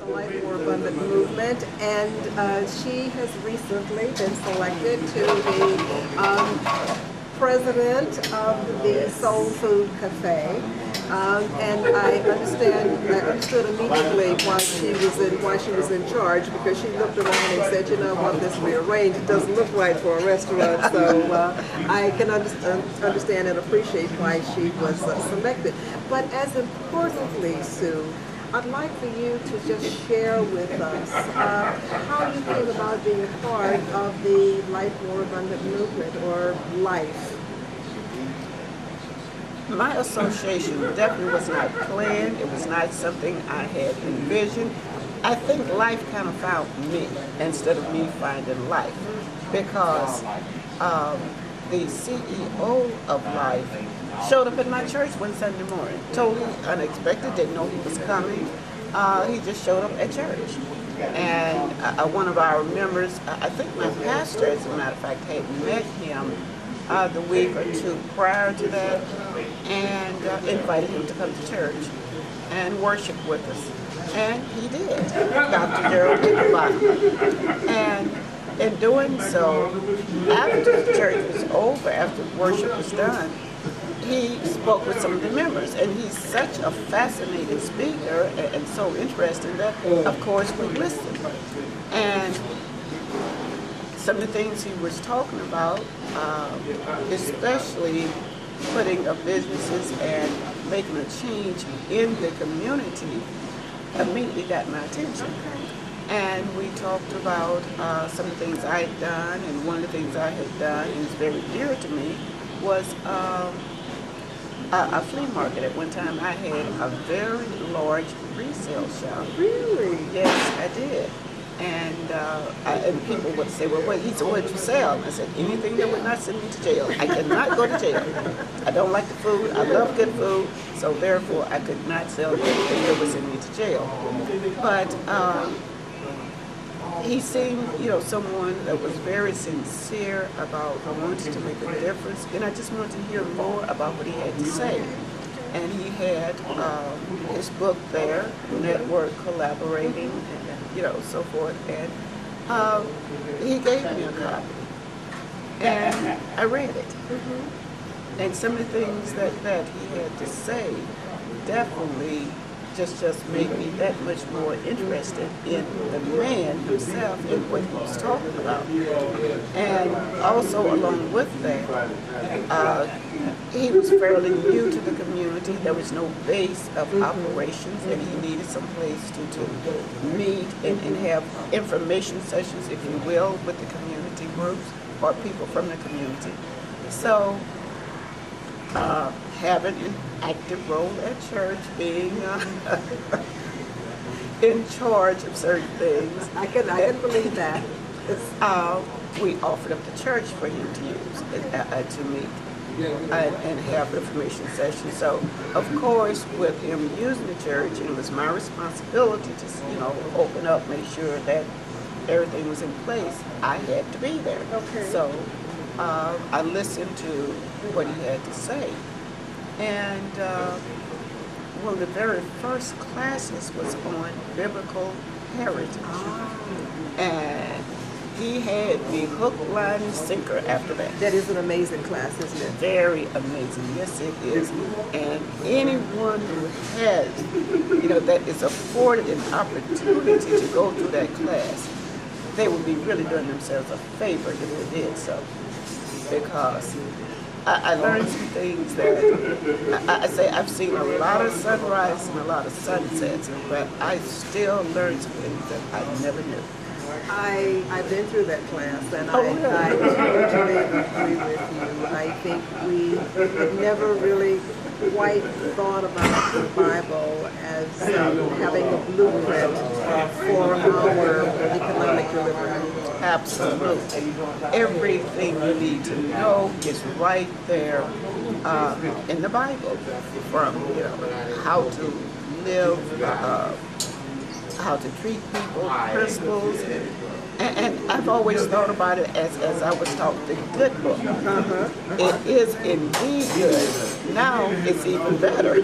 Life More Abundant movement, and she has recently been selected to the president of the Soul Food Cafe. And I understood immediately why she was in charge, because she looked around and said, you know what, this rearranged, it doesn't look right for a restaurant. So I can understand and appreciate why she was selected. But as importantly, Sue, I'd like for you to just share with us how you came about being a part of the Life More Abundant movement, or LIFE. My association definitely was not planned. It was not something I had envisioned. I think life kind of found me instead of me finding life, because the CEO of Life showed up at my church one Sunday morning, totally unexpected, didn't know he was coming. He just showed up at church. And one of our members, I think my pastor, as a matter of fact, had met him the week or two prior to that, and invited him to come to church and worship with us. And he did. Dr. Gerald at the bottom. And in doing so, after the church was over, after worship was done, he spoke with some of the members, and he's such a fascinating speaker and so interesting that, of course, we listened. And some of the things he was talking about, especially putting up businesses and making a change in the community, immediately got my attention. And we talked about some of the things I had done, and one of the things I had done, and was very dear to me, was a flea market. At one time I had a very large resale shop. Really? Yes, I did. And people would say, well, he said, what did you sell? I said, anything that would not send me to jail. I cannot go to jail. I don't like the food. I love good food. So therefore, I could not sell anything that would send me to jail. But he seemed, someone that was very sincere about wanting to make a difference. And I just wanted to hear more about what he had to say. And he had his book there, Network Collaborating, and so forth. And he gave me a copy, and I read it. Mm-hmm. And some of the things that he had to say definitely just made me that much more interested in the man himself and what he was talking about. And also along with that, he was fairly new to the community. There was no base of operations, and he needed some place to meet and have information sessions, if you will, with the community groups or people from the community. So having an active role at church, being in charge of certain things. I can believe that. We offered up the church for him to use, to meet and have information sessions. So, of course, with him using the church, it was my responsibility to, open up, make sure that everything was in place. I had to be there. Okay. So I listened to what he had to say. And one of the very first classes was on biblical heritage. And he had me hook, line, and sinker after that. That is an amazing class, isn't it? Very amazing. Yes, it is. And anyone who has, that is afforded an opportunity to go through that class, they would be really doing themselves a favor if they did so. Because I learned some things that I say I've seen a lot of sunrises and a lot of sunsets, but I still learned some things that I never knew. I've been through that class, and really? I totally agree with you. I think we have never really quite thought about the Bible as having a blueprint for our economic delivery. Absolutely. Everything you need to know is right there in the Bible, from how to live, how to treat people, principles. And I've always thought about it as I was taught the good book. It is indeed good. Now it's even better.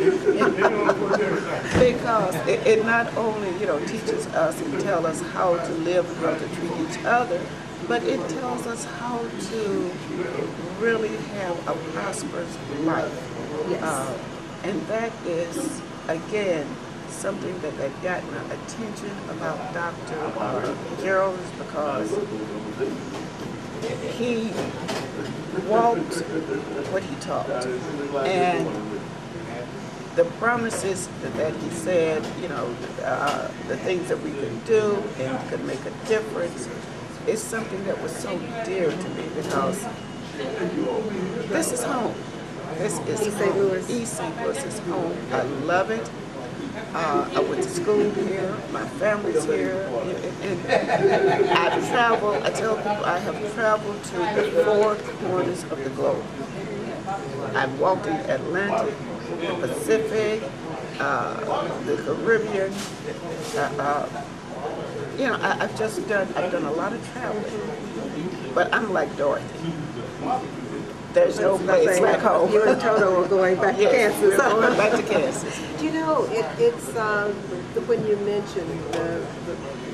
Because it not only, teaches us and tells us how to live and how to treat each other, but it tells us how to really have a prosperous life. Yes. And that is, again, something that got my attention about Dr. Gerald is because he walked what he taught. And the promises that he said, the things that we could do and could make a difference is something that was so dear to me because this is home. This is East St. Louis. East St. Louis is home. I love it. I went to school here. My family's here. And I've traveled. I tell people I have traveled to the 4 corners of the globe. I've walked in the Atlantic, the Pacific, the Caribbean. I've done a lot of traveling. But I'm like Dorothy. There's no place like home. You and Toto are going back to Kansas. We're going back to Kansas. It's when you mentioned the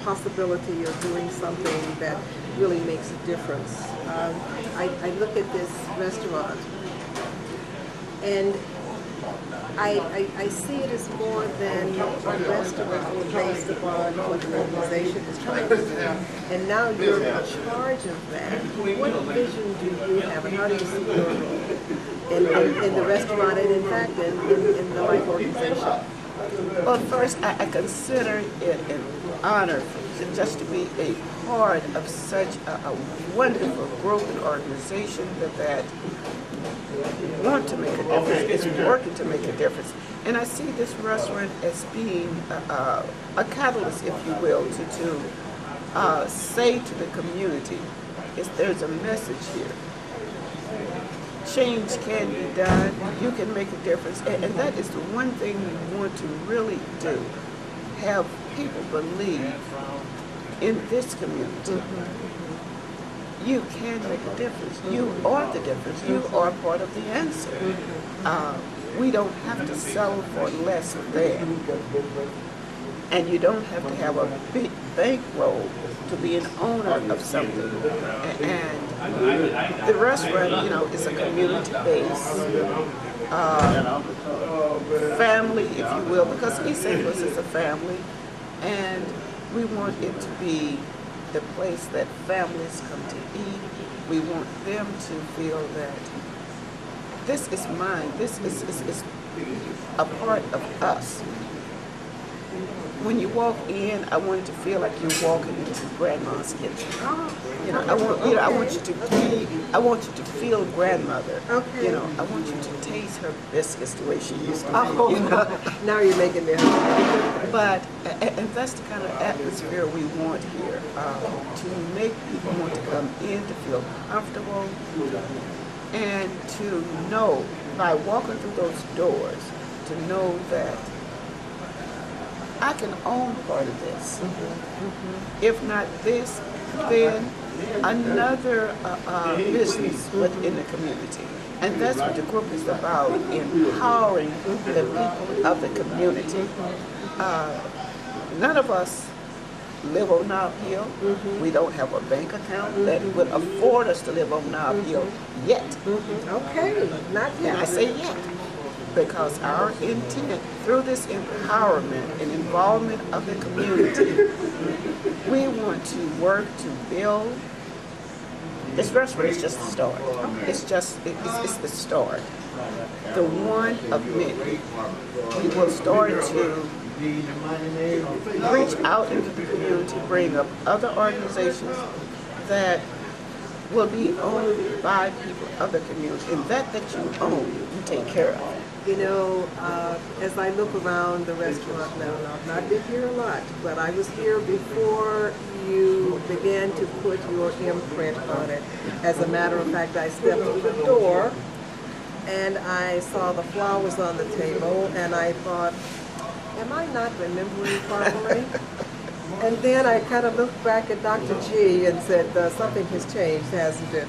possibility of doing something that really makes a difference. I look at this restaurant, and I see it as more than a restaurant based upon what the organization is trying to do. And now you're in charge of that. What vision do you have, and how do you see your role in the restaurant and, in fact, in the Life organization? Well, first, I consider it an honor just to be a part of such a wonderful group and organization that want to make a difference, is working to make a difference. And I see this restaurant as being a catalyst, if you will, to say to the community, there's a message here. Change can be done, you can make a difference, and that is the one thing we want to really do, have people believe in this community. You can make a difference. You are the difference. You are part of the answer. We don't have to settle for less than. And you don't have to have a big bankroll to be an owner of something. And the restaurant, is a community-based family, if you will, because East St. Louis is a family, and we want it to be the place that families come to eat. We want them to feel that this is mine, this is a part of us. When you walk in, I want you to feel like you're walking into grandma's kitchen. I want you to feel grandmother. Okay. I want you to taste her biscuits the way she used to make. Now you're making me hungry. But, and that's the kind of atmosphere we want here, to make people want to come in, to feel comfortable, and to know, by walking through those doors, to know that I can own part of this. If not this, then another business within the community. And that's what the group is about, empowering the people of the community. None of us live on our hill. We don't have a bank account that would afford us to live on our hill yet. Okay, not yet. And I say yet, because our intent through this empowerment and involvement of the community, we want to work to build. This restaurant is just the start. It's the start. The one of many. We will start to reach out into the community, bring up other organizations that will be owned by people of the community. And that you own, you take care of. As I look around the restaurant now, I've not been here a lot, but I was here before you began to put your imprint on it. As a matter of fact, I stepped through the door and I saw the flowers on the table and I thought, am I not remembering properly? And then I kind of looked back at Dr. G and said, something has changed, hasn't it?